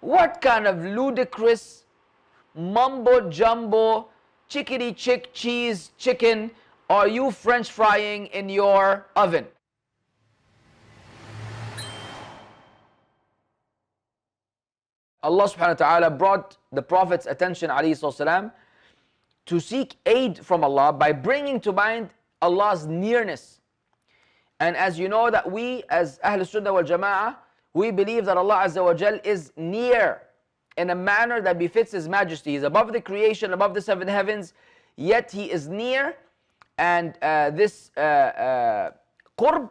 What kind of ludicrous mumbo jumbo chickadee chick cheese chicken are you French frying in your oven? Allah subhanahu wa ta'ala brought the Prophet's attention alayhi to seek aid from Allah by bringing to mind Allah's nearness. And as you know that we as Ahlul Sunnah wal Jama'ah, we believe that Allah Azza wa Jal is near in a manner that befits His Majesty. He's above the creation, above the seven heavens, yet He is near. And this qurb,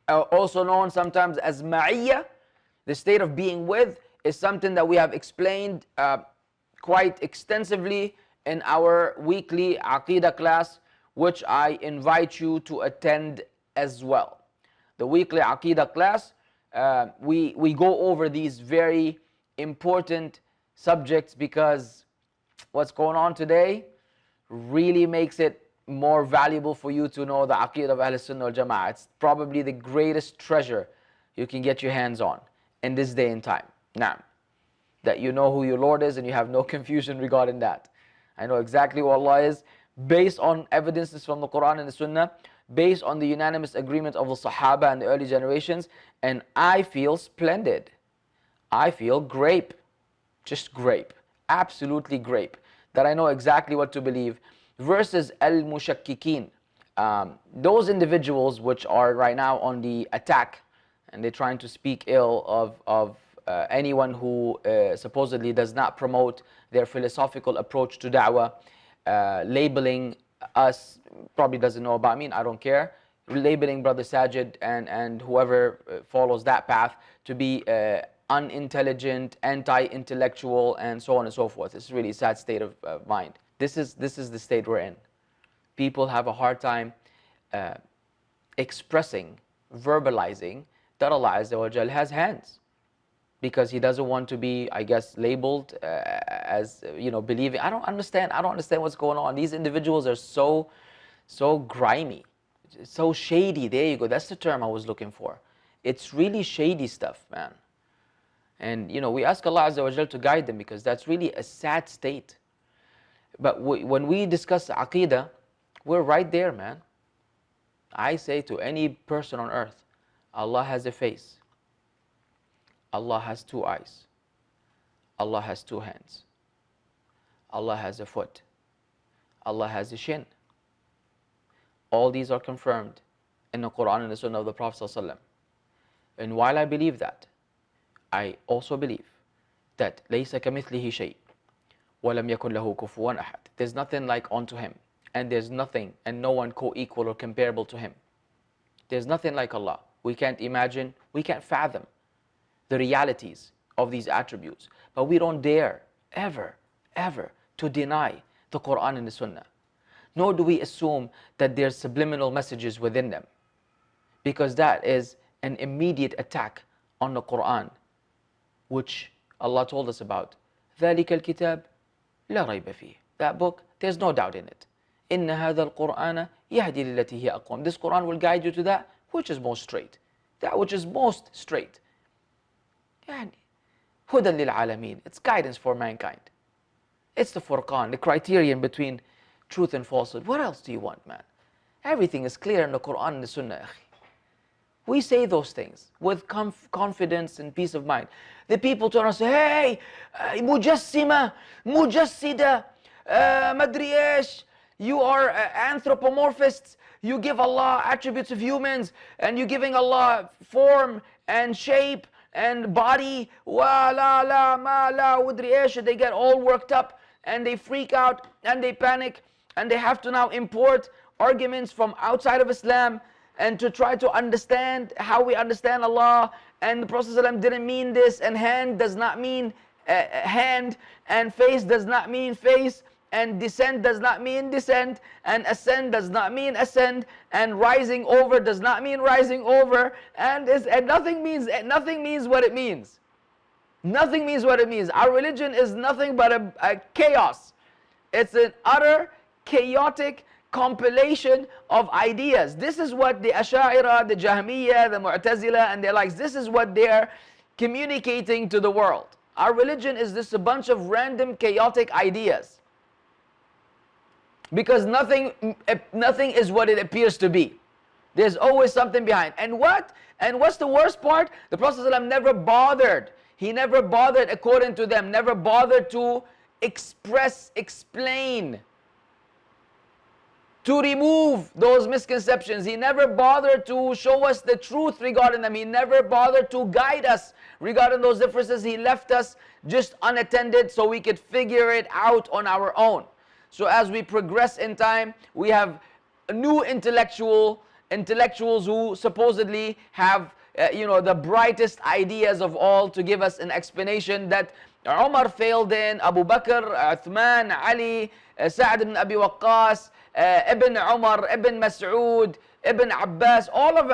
also known sometimes as ma'iyya, the state of being with, is something that we have explained quite extensively in our weekly Aqidah class, which I invite you to attend as well. The weekly Aqidah class, we go over these very important subjects because what's going on today really makes it more valuable for you to know the Aqeedah of Ahlul Sunnah wal Jama'ah. It's probably the greatest treasure you can get your hands on in this day and time. Now, that you know who your Lord is and you have no confusion regarding that. I know exactly who Allah is based on evidences from the Qur'an and the Sunnah, based on the unanimous agreement of the Sahaabah and the early generations, and I feel splendid. I feel grape, just grape, absolutely grape, that I know exactly what to believe, versus al-mushakkikeen, those individuals which are right now on the attack, and they're trying to speak ill of anyone who supposedly does not promote their philosophical approach to da'wah, labeling us, probably doesn't know about me, I don't care, labeling Brother Sajid and whoever follows that path to be unintelligent, anti-intellectual, and so on and so forth. It's really a sad state of mind. This is the state we're in. People have a hard time expressing, verbalizing that Allah Azza wa Jal has hands, because He doesn't want to be, I guess, labeled as, believing. I don't understand what's going on. These individuals are so grimy, so shady. There you go. That's the term I was looking for. It's really shady stuff, man. And we ask Allah Azza wa Jal to guide them, because that's really a sad state. But when we discuss Aqidah, we're right there, man. I say to any person on earth, Allah has a face, Allah has two eyes, Allah has two hands, Allah has a foot, Allah has a shin. All these are confirmed in the Qur'an and the Sunnah of the Prophet ﷺ. And while I believe that, I also believe that لَيْسَ كَمِثْلِهِ شَيْءٍ وَلَمْ يَكُنْ لَهُ كُفُوًا أَحَدٍ. There's nothing like unto Him, and there's nothing and no one co-equal or comparable to Him. There's nothing like Allah. We can't imagine, we can't fathom the realities of these attributes. But we don't dare ever to deny the Qur'an and the Sunnah. Nor do we assume that there's subliminal messages within them, because that is an immediate attack on the Qur'an, which Allah told us about. ذَلِكَ الْكِتَابِ لَا رَيْبَ فِيهِ. That book, there's no doubt in it. إِنَّ هَذَا الْقُرْآنَ يَهْدِي لِلَّتِي هِيَ أَقْوَمُ. This Qur'an will guide you to that which is most straight. That which is most straight. يعني هُدًى لِلْعَالَمِينَ. It's guidance for mankind. It's the Furqan, the criterion between truth and falsehood. What else do you want, man? Everything is clear in the Qur'an and the Sunnah. We say those things with confidence and peace of mind. The people turn and say, hey, mujassima, mujassida, madri ish, you are anthropomorphists, you give Allah attributes of humans, and you're giving Allah form and shape and body, wa la la ma la udri ish. They get all worked up and they freak out and they panic, and they have to now import arguments from outside of Islam and to try to understand how we understand Allah. And the Prophet ﷺ didn't mean this, and hand does not mean hand, and face does not mean face, and descent does not mean descent, and ascend does not mean ascend, and rising over does not mean rising over, and nothing means what it means. Nothing means what it means. Our religion is nothing but a chaos. It's an utter chaotic compilation of ideas. This is what the Asha'ira, the Jahmiyyah, the Mu'tazila and their likes, this is what they're communicating to the world. Our religion is just a bunch of random chaotic ideas. Because nothing is what it appears to be. There's always something behind. And what's the worst part? The Prophet ﷺ never bothered. He never bothered, according to them, never bothered to explain, to remove those misconceptions. He never bothered to show us the truth regarding them. He never bothered to guide us regarding those differences. He left us just unattended so we could figure it out on our own. So as we progress in time, we have new intellectuals who supposedly have the brightest ideas of all to give us an explanation that Umar failed in, Abu Bakr, Uthman, Ali, Sa'd ibn Abi Waqqas, Ibn Umar, Ibn Mas'ud, Ibn Abbas, all of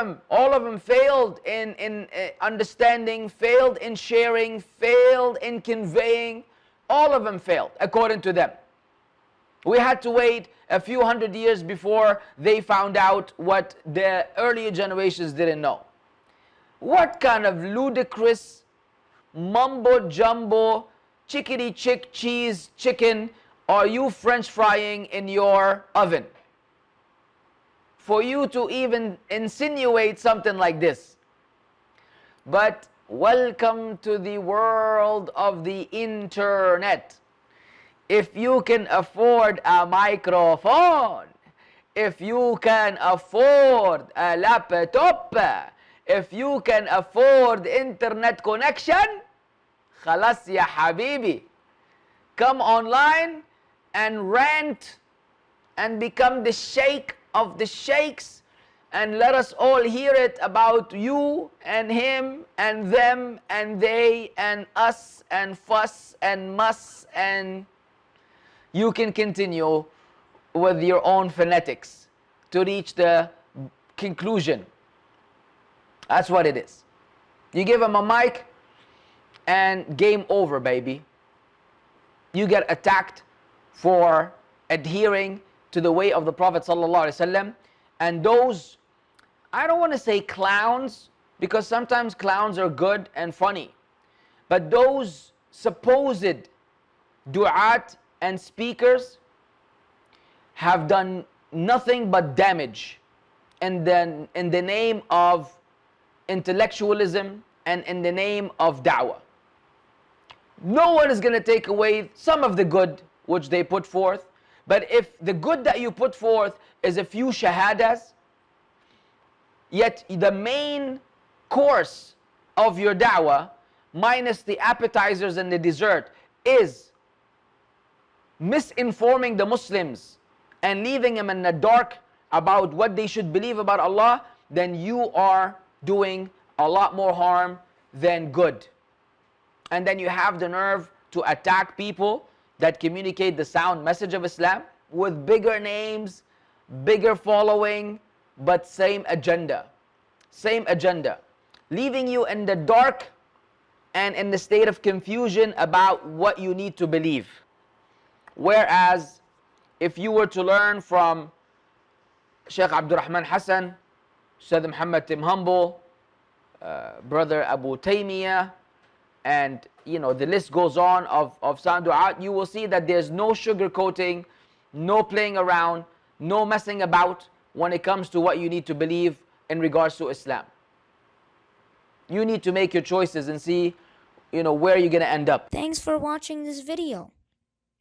them failed in understanding, failed in sharing, failed in conveying. All of them failed, according to them. We had to wait a few hundred years before they found out what the earlier generations didn't know. What kind of ludicrous mumbo jumbo, chickadee chick cheese chicken are you French frying in your oven for you to even insinuate something like this? But welcome to the world of the internet. If you can afford a microphone, if you can afford a laptop, if you can afford internet connection, khalas ya habibi. Come online and rant and become the sheikh of the sheikhs, and let us all hear it about you and him and them and they and us and fuss and muss, and you can continue with your own phonetics to reach the conclusion. That's what it is. You give them a mic and game over, baby. You get attacked for adhering to the way of the Prophet ﷺ. And those, I don't want to say clowns, because sometimes clowns are good and funny, but those supposed du'at and speakers have done nothing but damage in the name of intellectualism and in the name of da'wah. No one is going to take away some of the good which they put forth, but if the good that you put forth is a few shahadas, yet the main course of your da'wah, minus the appetizers and the dessert, is misinforming the Muslims and leaving them in the dark about what they should believe about Allah, then you are doing a lot more harm than good. And then you have the nerve to attack people that communicate the sound message of Islam with bigger names, bigger following, but same agenda. Same agenda. Leaving you in the dark and in the state of confusion about what you need to believe. Whereas, if you were to learn from Sheikh Abdurrahman Hassan, Sheikh Muhammad Tim Humble, Brother Abu Taymiyyah, and the list goes on of sound du'at, you will see that there's no sugarcoating, no playing around, no messing about when it comes to what you need to believe in regards to Islam. You need to make your choices and see where you're going to end up. Thanks for watching this video.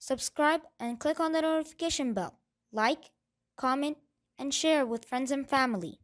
Subscribe and click on the notification bell. Like, comment, and share with friends and family.